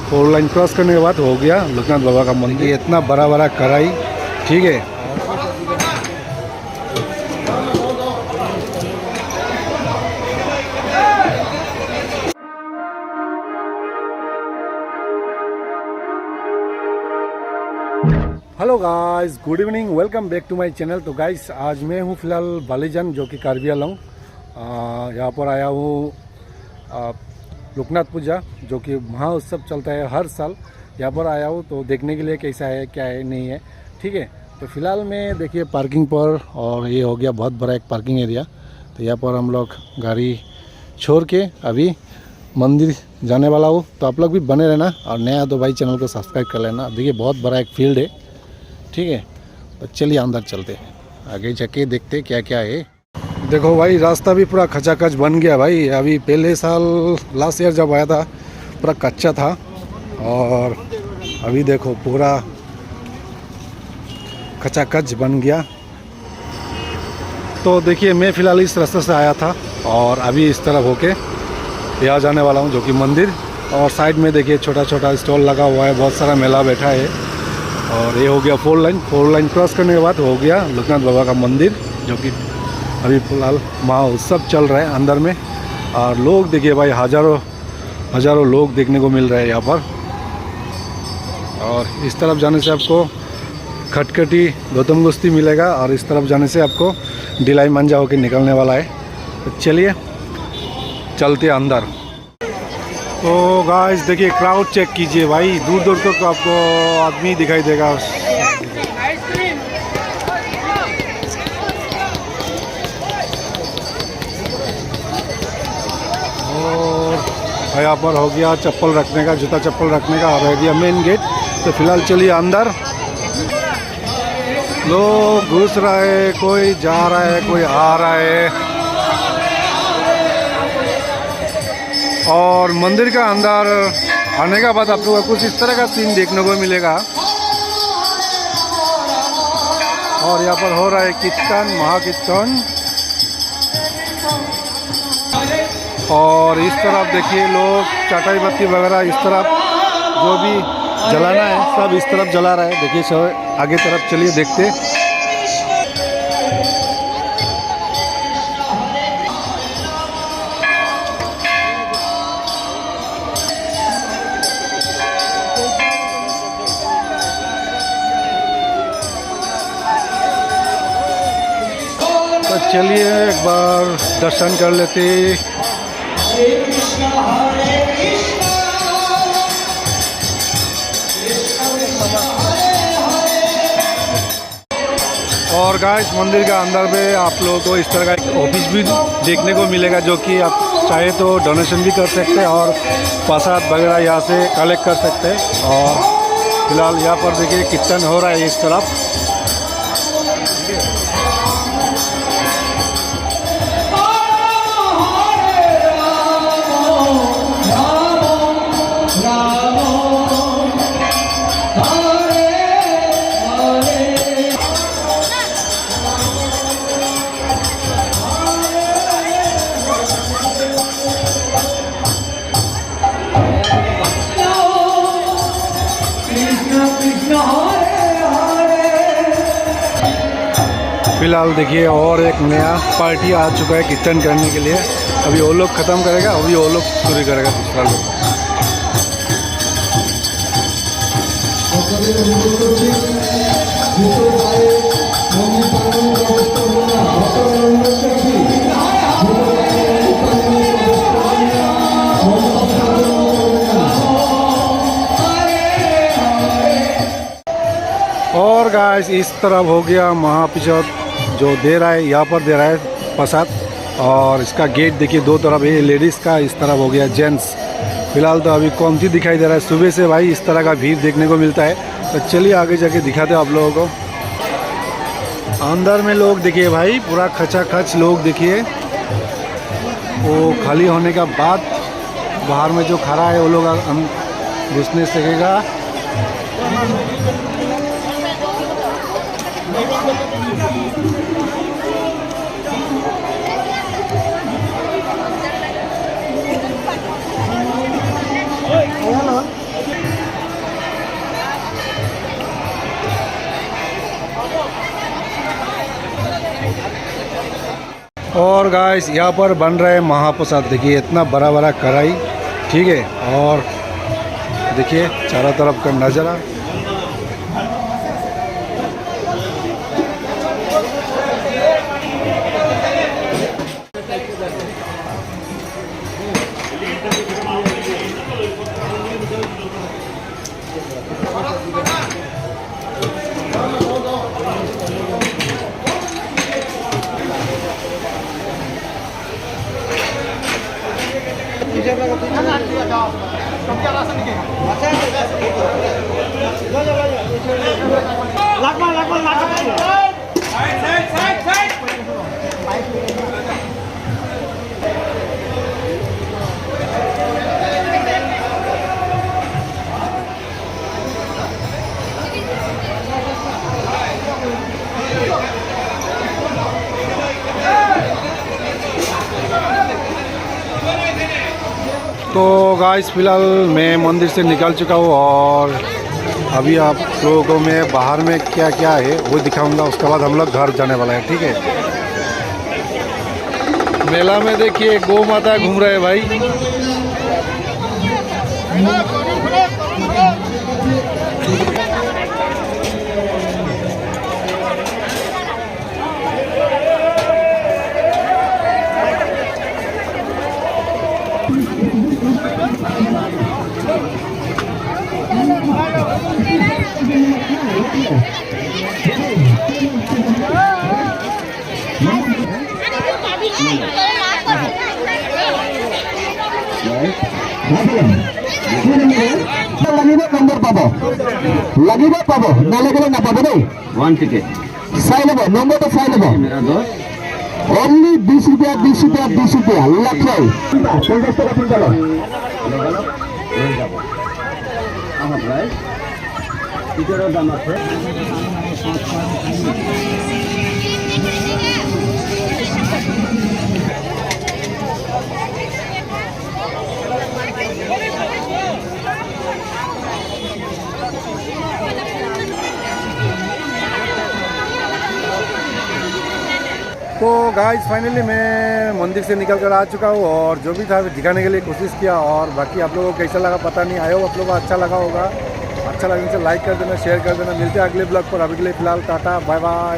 4 line cross करने के बाद हो गया लोकनाथ बाबा का मंदिर। इतना बड़ा बड़ा कढ़ाई, ठीक है। Hello guys, good evening, welcome back to my channel. तो गाइस आज मैं हूँ फ़िलहाल बालीजान जो कि कार्बी आंलॉन्ग। यहाँ पर आया हूँ लोकनाथ पूजा जो कि महाउत्सव चलता है हर साल। यहाँ पर आया हूँ तो देखने के लिए कैसा है क्या है नहीं है, ठीक है। तो फ़िलहाल मैं देखिए पार्किंग पर, और ये हो गया बहुत बड़ा एक पार्किंग एरिया। तो यहाँ पर हम लोग गाड़ी छोड़ के अभी मंदिर जाने वाला हूँ। तो आप लोग भी बने रहना, और नया तो भाई चैनल को सब्सक्राइब कर लेना। देखिए बहुत बड़ा एक फील्ड है, ठीक है। तो चलिए अंदर चलते हैं, आगे जाके देखते क्या क्या है। देखो भाई रास्ता भी पूरा खचाखच बन गया भाई। अभी पहले साल लास्ट ईयर जब आया था पूरा कच्चा था, और अभी देखो पूरा खचाखच बन गया। तो देखिए मैं फ़िलहाल इस रास्ते से आया था, और अभी इस तरफ होके यहाँ जाने वाला हूँ जो कि मंदिर। और साइड में देखिए छोटा छोटा स्टॉल लगा हुआ है, बहुत सारा मेला बैठा है। और ये हो गया 4 लाइन क्रॉस करने के बाद हो गया लोकनाथ बाबा का मंदिर जो कि अभी फ़िलहाल महाउत्सव चल रहा है अंदर में। और लोग देखिए भाई हज़ारों लोग देखने को मिल रहे हैं यहाँ पर। और इस तरफ जाने से आपको खटखटी गौतम गुस्ती मिलेगा, और इस तरफ जाने से आपको डिलाई मंजा होकर निकलने वाला है। तो चलिए चलते अंदर। तो गाइस देखिए क्राउड चेक कीजिए भाई, दूर दूर तक तो आपको आदमी दिखाई देगा। और यहाँ पर हो गया चप्पल रखने का, जूता चप्पल रखने का, और रह गया मेन गेट। तो फिलहाल चलिए अंदर। लोग घुस रहा है, कोई जा रहा है, कोई आ रहा है। और मंदिर का अंदर आने के बाद आप लोगों को कुछ इस तरह का सीन देखने को मिलेगा। और यहाँ पर हो रहा है कीर्तन, महाकीर्तन। और इस तरफ देखिए लोग चटाई बत्ती वगैरह इस तरफ जो भी जलाना है सब इस तरफ जला रहा है। देखिए सब आगे तरफ चलिए देखते। तो चलिए एक बार दर्शन कर लेते। और गाइस मंदिर के अंदर में आप लोगों को इस तरह का एक ऑफिस भी देखने को मिलेगा जो कि आप चाहे तो डोनेशन भी कर सकते हैं और प्रसाद वगैरह यहाँ से कलेक्ट कर सकते हैं। और फिलहाल यहाँ पर देखिए कीर्तन हो रहा है इस तरफ। फिलहाल देखिए और एक नया पार्टी आ चुका है कीर्तन करने के लिए। अभी वो लोग ख़त्म करेगा, अभी वो लोग शुरू करेगा दूसरा लोग। और गाइस इस तरफ हो गया महाप्रसाद जो दे रहा है, यहाँ पर दे रहा है प्रसाद। और इसका गेट देखिए दो तरफ है, लेडीज़ का, इस तरफ हो गया जेंट्स। फिलहाल तो अभी कौन सी दिखाई दे रहा है, सुबह से भाई इस तरह का भीड़ देखने को मिलता है। तो चलिए आगे जाके दिखाते हैं आप लोगों को। अंदर में लोग देखिए भाई पूरा खचाखच लोग देखिए। वो खाली होने का बाद बाहर में जो खड़ा है वो लोग घुसने सकेगा। और गाइस यहाँ पर बन रहा है महाप्रसाद। देखिए इतना बड़ा बड़ा कढ़ाई, ठीक है। और देखिए चारों तरफ का नज़ारा। तो गाइस फ़िलहाल मैं मंदिर से निकल चुका हूँ और अभी आप लोगों को मैं बाहर में क्या क्या है वो दिखाऊंगा। उसके बाद हम लोग घर जाने वाला है, ठीक है। मेला में देखिए गौ माता घूम रहे हैं भाई। লাগিব পাব নালাগিলে নাপাব দেই। 1 টিকেট চাই ল'ব, নম্বৰটো চাই ল'ব। অনলি 20 रुपया 20 रुपया 20 रुपया লক্ষ্য 50 টাকা চিন্তা লয় টিকেটৰ দাম আছে। तो गाइस फाइनली मैं मंदिर से निकल कर आ चुका हूँ और जो भी था दिखाने के लिए कोशिश किया। और बाकी आप लोगों को कैसा लगा पता नहीं, आया हो आप लोगों को अच्छा लगा होगा। अच्छा लगने से लाइक कर देना, शेयर कर देना। मिलते हैं अगले ब्लॉग पर। अभी के लिए फिलहाल टाटा बाय बाय।